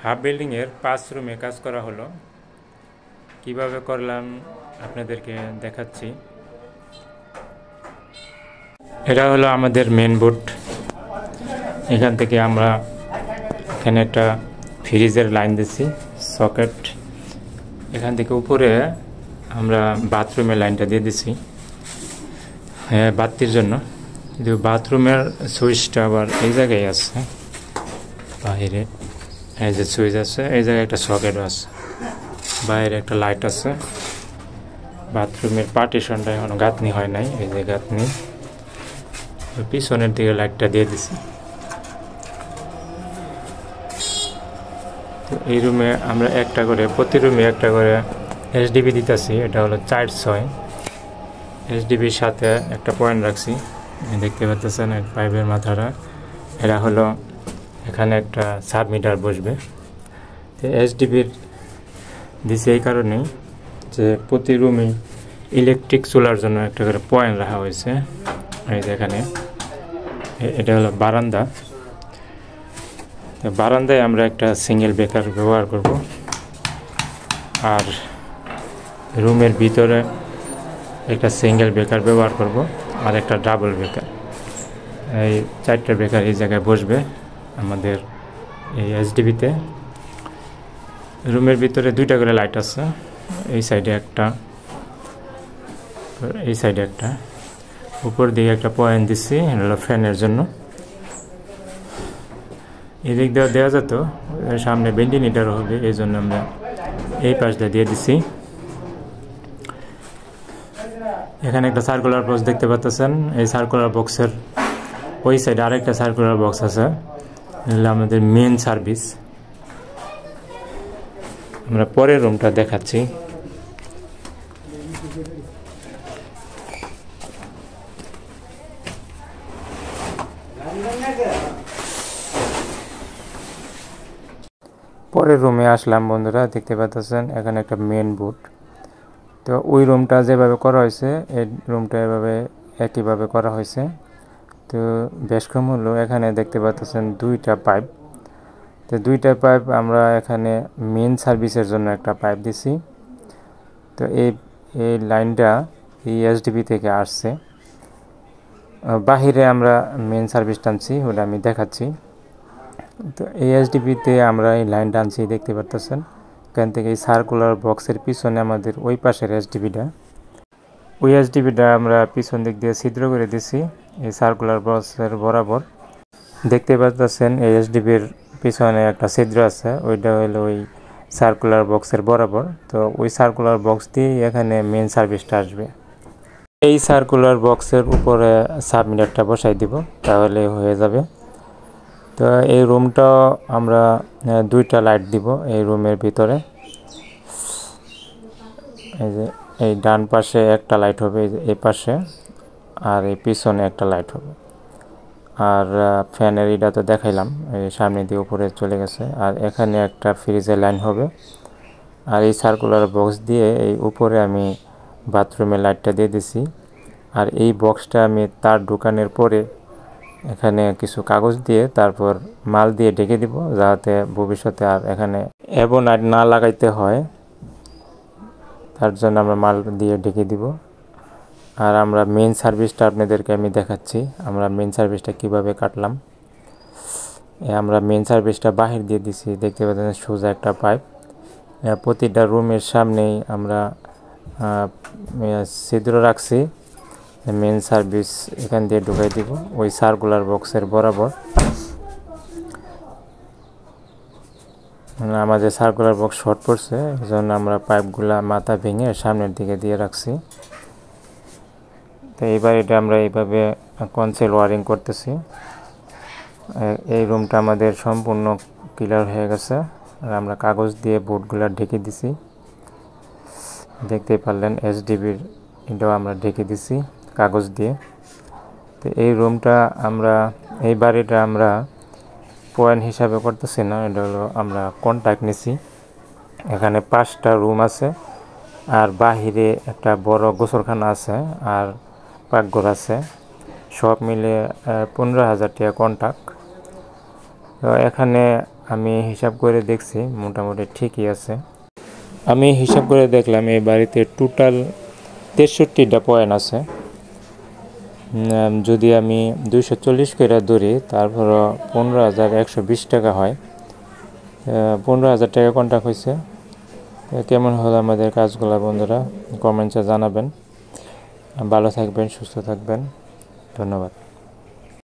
Half বিল্ডিংয়ের 5 রুমে কাজ করা হলো। কিভাবে করলাম আপনাদেরকে দেখাচ্ছি। এটা হলো আমাদের মেন বোর্ড। এখান থেকে আমরা এখানে একটা ফ্রিজের লাইন দিচ্ছি, সকেট। এখান থেকে উপরে আমরা বাথরুমের লাইনটা দিয়ে দিচ্ছি বাতির জন্য। কিন্তু বাথরুমের সুইচটা আবার এই জায়গায় আছে, বাইরে এই যে সুইচ আছে, এই জায়গায় একটা সকেটও আছে, বাইরে একটা লাইট আছে। বাথরুমের পার্টিশনটা এখনো গাঁথনি হয় নাই, এই যে গাঁথনি। পিছনের দিকে লাইটটা দিয়ে দিছি। তো এই রুমে আমরা একটা করে, প্রতি রুমে একটা করে এসডিবি দিতেছি। এটা হলো 4-6 এসডিবির সাথে একটা পয়েন্ট রাখছি, দেখতে পাচ্ছেন পাইপের মাথাটা। এরা হলো এখানে একটা সাবমিটার বসবে। তো এসডিবির দিছে এই কারণেই যে প্রতি রুমে ইলেকট্রিক চুলার জন্য একটা করে পয়েন্ট রাখা হয়েছে। এই যে এখানে এটা হলো বারান্দা। তো বারান্দায় আমরা একটা সিঙ্গেল ব্রেকার ব্যবহার করব, আর রুমের ভিতরে একটা সিঙ্গেল ব্রেকার ব্যবহার করব, আর একটা ডাবল ব্রেকার। এই 4টা ব্রেকার এই জায়গায় বসবে আমাদের এই এসডিবিতে। রুমের ভিতরে 2টা করে লাইট আছে, এই সাইডে একটা, এই সাইডে একটা। উপর দিকে একটা পয়েন্ট দিচ্ছি, এটা হলো ফ্যানের জন্য। এদিক দিয়ে দেওয়া যেত, সামনে ভেন্টিলেটর হবে, এই জন্য আমরা এই পাশটা দিয়ে দিছি। এখানে একটা সার্কুলার বক্স দেখতে পাচ্ছেন। এই সার্কুলার বক্সের ওই সাইডে আরেকটা সার্কুলার বক্স আছে, এগুলো আমাদের মেন সার্ভিস। আমরা পরের রুমটা দেখাচ্ছি। পরের রুমে আসলাম বন্ধুরা, দেখতে পাচ্ছেন এখানে একটা মেন বোর্ড। তো ওই রুমটা যেভাবে করা হয়েছে, এই রুমটা এভাবে একইভাবে করা হয়েছে। তো বেশকম হলো এখানে দেখতে পাচ্ছেন 2টা পাইপ। তো 2টা পাইপ আমরা এখানে মেন সার্ভিসের জন্য একটা পাইপ দিছি। তো এই লাইনটা এই এসডিবি থেকে আসছে, বাহিরে আমরা মেন সার্ভিস টানছি, ওটা আমি দেখাচ্ছি। তো এই এসডিবিতে আমরা এই লাইন টানছি, দেখতে পাচ্ছেন। এখান থেকে এই সার্কুলার বক্সের পিছনে আমাদের ওই পাশের এসডিবিটা, ওই এসডিবিটা আমরা পিছন দিক দিয়ে ছিদ্র করে দিছি এই সার্কুলার বক্সের বরাবর। দেখতে পাচ্ছেন এই এসডিবির পিছনে একটা ছিদ্র আছে, ওইটা হলো ওই সার্কুলার বক্সের বরাবর। তো ওই সার্কুলার বক্স দিয়ে এখানে মেন সার্ভিসটা আসবে। এই সার্কুলার বক্সের উপরে সাবমিটারটা বসাই দিব, তাহলে হয়ে যাবে। তো এই রুমটা আমরা 2টা লাইট দিব এই রুমের ভিতরে। এই যে এই ডান পাশে একটা লাইট হবে, এই পাশে, আর এই পিছনে একটা লাইট হবে। আর ফ্যানের এটা তো দেখাইলাম, এই সামনে দিয়ে উপরে চলে গেছে। আর এখানে একটা ফ্রিজের লাইন হবে। আর এই সার্কুলার বক্স দিয়ে এই উপরে আমি বাথরুমের লাইটটা দিয়ে দিছি। আর এই বক্সটা আমি তার ঢোকানোর পরে এখানে কিছু কাগজ দিয়ে তারপর মাল দিয়ে ঢেকে দিব, যাতে ভবিষ্যতে আর এখানে অ্যাবোনাইট না লাগাইতে হয়, তার জন্য আমরা মাল দিয়ে ঢেকে দিব। আর আমরা মেন সার্ভিসটা আপনাদেরকে আমি দেখাচ্ছি, আমরা মেন সার্ভিসটা কিভাবে কাটলাম। আমরা মেন সার্ভিসটা বাহির দিয়ে দিছি, দেখতে পাচ্ছেন সোজা একটা পাইপ। প্রতিটা রুমের সামনেই আমরা ছিদ্র রাখছি, মেন সার্ভিস এখান দিয়ে ঢুকাই দিব ওই সার্কুলার বক্সের বরাবর। আমাদের সার্কুলার বক্স শর্ট পড়ছে, এই জন্য আমরা পাইপগুলা মাথা ভেঙে সামনের দিকে দিয়ে রাখছি। তো এইবার এটা আমরা এইভাবে কনসেল ওয়ারিং করতেছি। এই রুমটা আমাদের সম্পূর্ণ ক্লিয়ার হয়ে গেছে। আর আমরা কাগজ দিয়ে বোর্ডগুলো ঢেকে দিছি, দেখতেই পারলেন। এসডিবির এটাও আমরা ঢেকে দিছি কাগজ দিয়ে। তো এই রুমটা আমরা, এই বাড়িটা আমরা পয়েন্ট হিসাবে করতেছি না, এটা হলো আমরা কন্ট্রাক্ট নিছি। এখানে 5টা রুম আছে, আর বাহিরে একটা বড় গোসলখানা আছে, আর পাকঘর আছে। সব মিলে 15,000 টাকা কন্ট্রাক্ট। তো এখানে আমি হিসাব করে দেখছি মোটামুটি ঠিকই আছে। আমি হিসাব করে দেখলাম এই বাড়িতে টোটাল 63টা পয়েন্ট আছে। যদি আমি 240 করে ধরি তারপর 15,120 টাকা হয়। 15,000 টাকা কন্ট্রাক্ট হয়েছে। কেমন হলো আমাদের কাজগুলো বন্ধুরা কমেন্টসে জানাবেন। ভালো থাকবেন, সুস্থ থাকবেন। ধন্যবাদ।